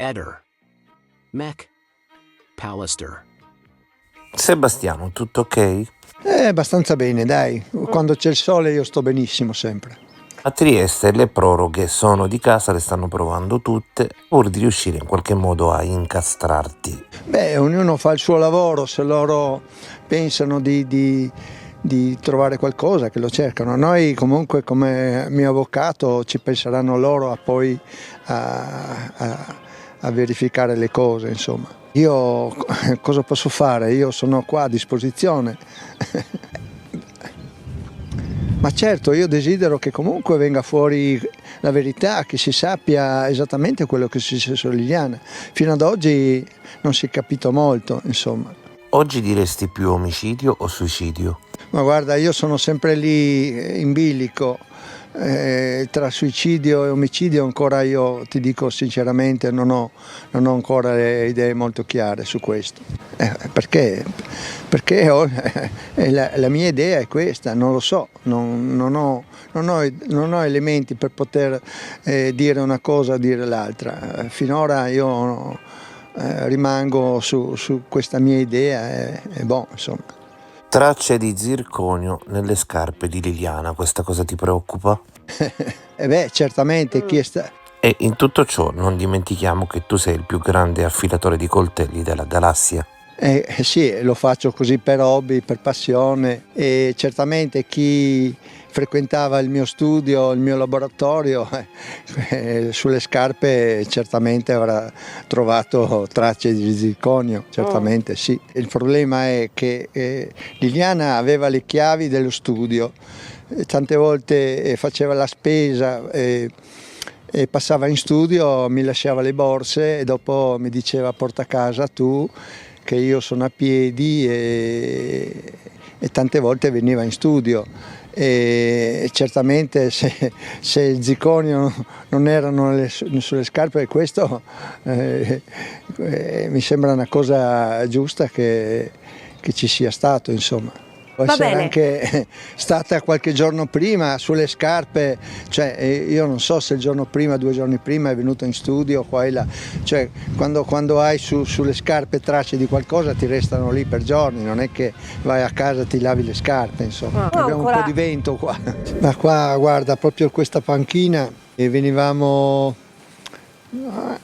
Eder, Mech, Pallister. Sebastiano, tutto ok? Abbastanza bene, dai. Quando c'è il sole io sto benissimo sempre. A Trieste le proroghe sono di casa, le stanno provando tutte, pur di riuscire in qualche modo a incastrarti. Beh, ognuno fa il suo lavoro, se loro pensano di trovare qualcosa, che lo cercano. Noi comunque come mio avvocato ci penseranno loro a poi a verificare le cose, insomma. Io cosa posso fare? Io sono qua a disposizione. Ma certo, io desidero che comunque venga fuori la verità, che si sappia esattamente quello che è successo a Liliana. Fino ad oggi non si è capito molto, insomma. Oggi diresti più omicidio o suicidio? Ma guarda, io sono sempre lì in bilico, tra suicidio e omicidio ancora io ti dico sinceramente non ho ancora le idee molto chiare su questo. Perché la mia idea è questa, non lo so, non ho elementi per poter dire una cosa o dire l'altra. Finora io rimango su questa mia idea e boh, insomma. Tracce di zirconio nelle scarpe di Liliana, questa cosa ti preoccupa? Certamente chi è E in tutto ciò non dimentichiamo che tu sei il più grande affilatore di coltelli della galassia. Sì, lo faccio così per hobby, per passione, e certamente chi frequentava il mio studio, il mio laboratorio, sulle scarpe certamente avrà trovato tracce di zirconio, certamente sì. Il problema è che Liliana aveva le chiavi dello studio, tante volte faceva la spesa e passava in studio, mi lasciava le borse e dopo mi diceva porta a casa tu, che io sono a piedi, e tante volte veniva in studio. E certamente se il zirconio non erano sulle scarpe, questo mi sembra una cosa giusta che ci sia stato, insomma. Può essere anche stata qualche giorno prima sulle scarpe, cioè io non so se il giorno prima, 2 giorni prima è venuto in studio qua e là, cioè quando hai sulle scarpe tracce di qualcosa ti restano lì per giorni, non è che vai a casa e ti lavi le scarpe, insomma. Abbiamo un po' di vento qua, ma qua guarda proprio questa panchina e venivamo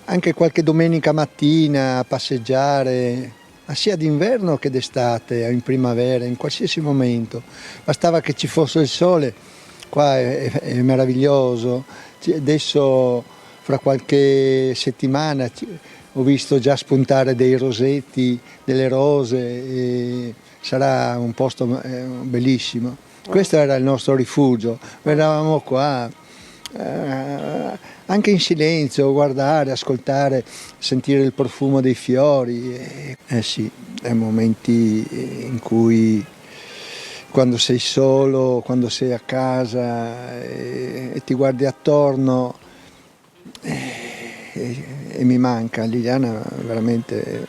anche qualche domenica mattina a passeggiare, ma sia d'inverno che d'estate, in primavera, in qualsiasi momento. Bastava che ci fosse il sole, qua è meraviglioso. Adesso fra qualche settimana ho visto già spuntare dei rosetti, delle rose, e sarà un posto bellissimo. Questo era il nostro rifugio, eravamo qua. Anche in silenzio, guardare, ascoltare, sentire il profumo dei fiori. Sì, è momenti in cui quando sei solo, quando sei a casa e ti guardi attorno e mi manca, Liliana veramente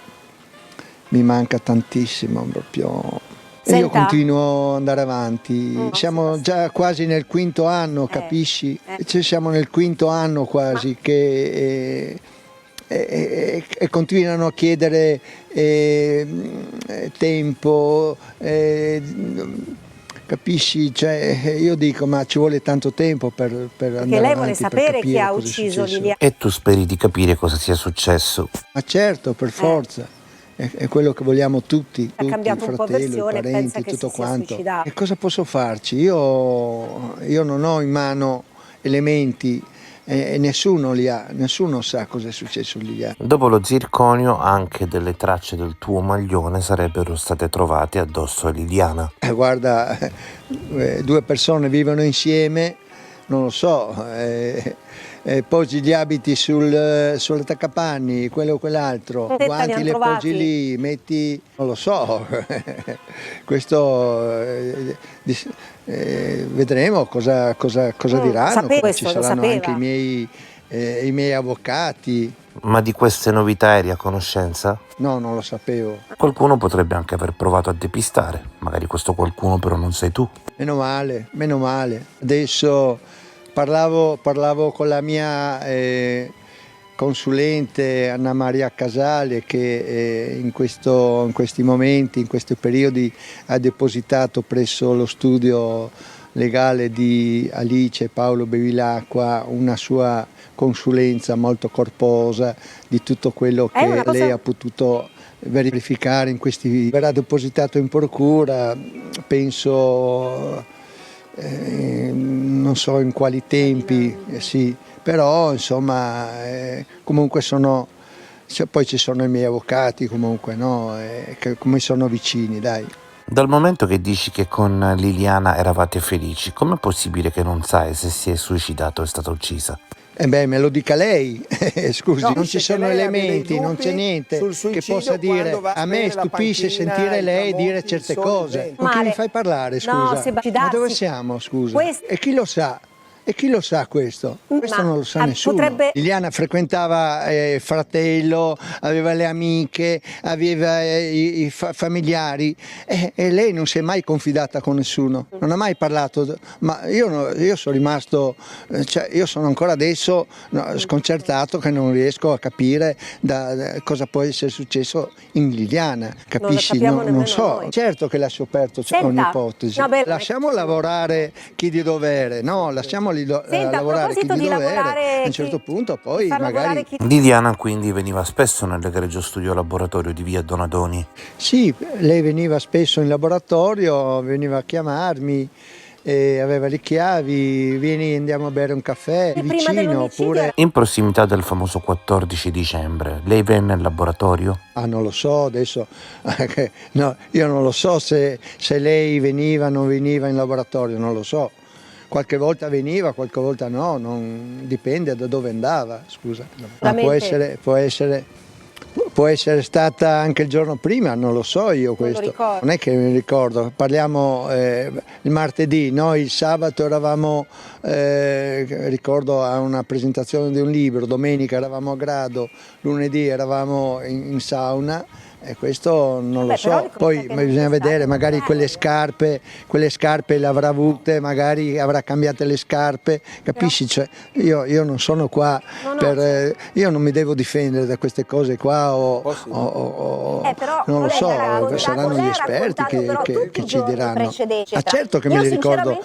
mi manca tantissimo proprio. E io continuo ad andare avanti, siamo già quasi nel 5° anno, capisci? Siamo nel 5° anno quasi che e continuano a chiedere tempo, capisci? Cioè, io dico ma ci vuole tanto tempo per andare avanti. Perché lei vuole sapere chi ha ucciso Liliana. E tu speri di capire cosa sia successo? Ma certo, per forza. È quello che vogliamo tutti, Ha cambiato il un po' fratello, versione, i parenti, pensa che tutto si sia quanto. suicidato. E cosa posso farci? Io non ho in mano elementi e nessuno li ha, nessuno sa cosa è successo lì. Dopo lo zirconio anche delle tracce del tuo maglione sarebbero state trovate addosso a Liliana. Guarda, 2 persone vivono insieme, non lo so, poggi gli abiti sull'attaccapanni, quello o quell'altro, guanti li poggi lì, metti, non lo so, questo vedremo cosa diranno, ci saranno anche i miei avvocati. Ma di queste novità eri a conoscenza? No, non lo sapevo. Qualcuno potrebbe anche aver provato a depistare, magari questo qualcuno però non sei tu. Meno male. Adesso parlavo con la mia consulente Anna Maria Casale, che in questi momenti, in questi periodi, ha depositato presso lo studio legale di Alice e Paolo Bevilacqua una sua consulenza molto corposa di tutto quello che lei ha potuto verificare in questi. Verrà depositato in procura, penso, non so in quali tempi, sì, però insomma comunque poi ci sono i miei avvocati comunque, no? Che come sono vicini, dai. Dal momento che dici che con Liliana eravate felici, com'è possibile che non sai se si è suicidato o è stata uccisa? Me lo dica lei, scusi, No, non ci sono elementi, non c'è niente che possa dire. A me stupisce sentire lei dire certe cose. Con chi mi fai parlare, scusa? Ma dove siamo, scusa? E chi lo sa? E chi lo sa questo? Questo non lo sa nessuno. Liliana frequentava il fratello, aveva le amiche, aveva i familiari e lei non si è mai confidata con nessuno, non ha mai parlato. Ma io sono rimasto, io sono ancora adesso sconcertato che non riesco a capire cosa può essere successo in Liliana, capisci? Non so, noi. Certo che l'ha scoperto, c'è un'ipotesi. Lasciamo lavorare chi di dovere, no? Lasciamo lavorare chi di dovere, a un certo punto poi magari. Liliana quindi veniva spesso nell'egregio studio laboratorio di via Donadoni? Sì, lei veniva spesso in laboratorio, veniva a chiamarmi, aveva le chiavi, vieni andiamo a bere un caffè vicino oppure. In prossimità del famoso 14 dicembre, lei venne in laboratorio? Non lo so adesso, no, io non lo so se lei veniva o non veniva in laboratorio, non lo so. Qualche volta veniva, qualche volta no, dipende da dove andava, scusa. Ma può essere stata anche il giorno prima, non lo so io questo. Non è che mi ricordo, parliamo il martedì, noi il sabato eravamo, ricordo, a una presentazione di un libro, domenica eravamo a Grado, lunedì eravamo in sauna. E questo non lo so, poi bisogna vedere, magari quelle scarpe le avrà avute, magari avrà cambiate le scarpe, capisci? Cioè, io non sono qua io non mi devo difendere da queste cose qua non lo so, saranno gli esperti che ci diranno. Certo che me li ricordo,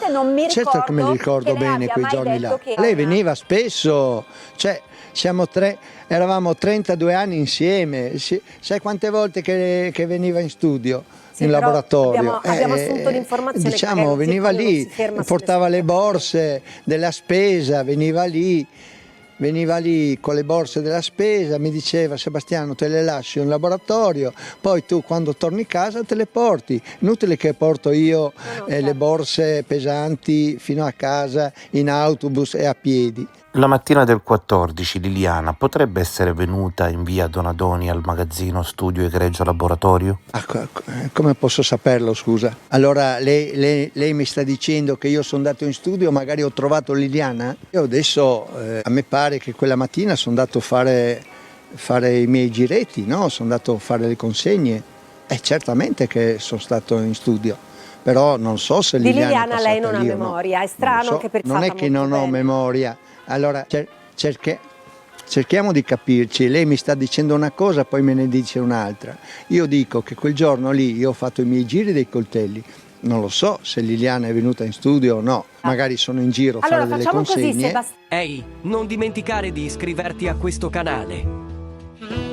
certo che me li ricordo bene quei giorni là. Lei veniva spesso, eravamo 32 anni insieme, sai quante volte che veniva in studio, in laboratorio? Abbiamo assunto l'informazione, diciamo, veniva lì, portava le borse della spesa, veniva lì con le borse della spesa, mi diceva: Sebastiano, te le lascio in laboratorio, poi tu quando torni a casa te le porti. Inutile che porto io le borse pesanti fino a casa in autobus e a piedi. La mattina del 14 Liliana potrebbe essere venuta in via Donadoni al magazzino Studio Egregio Laboratorio? Come posso saperlo, scusa? Allora lei mi sta dicendo che io sono andato in studio, magari ho trovato Liliana? Io adesso, a me pare che quella mattina sono andato a fare i miei giretti, no? Sono andato a fare le consegne. Certamente che sono stato in studio. Però non so se Liliana lei non ha memoria, è strano che per non è che non ho memoria. Allora cerchiamo di capirci, lei mi sta dicendo una cosa, poi me ne dice un'altra. Io dico che quel giorno lì io ho fatto i miei giri dei coltelli, non lo so se Liliana è venuta in studio o no, magari sono in giro a fare delle consegne. Ehi, non dimenticare di iscriverti a questo canale.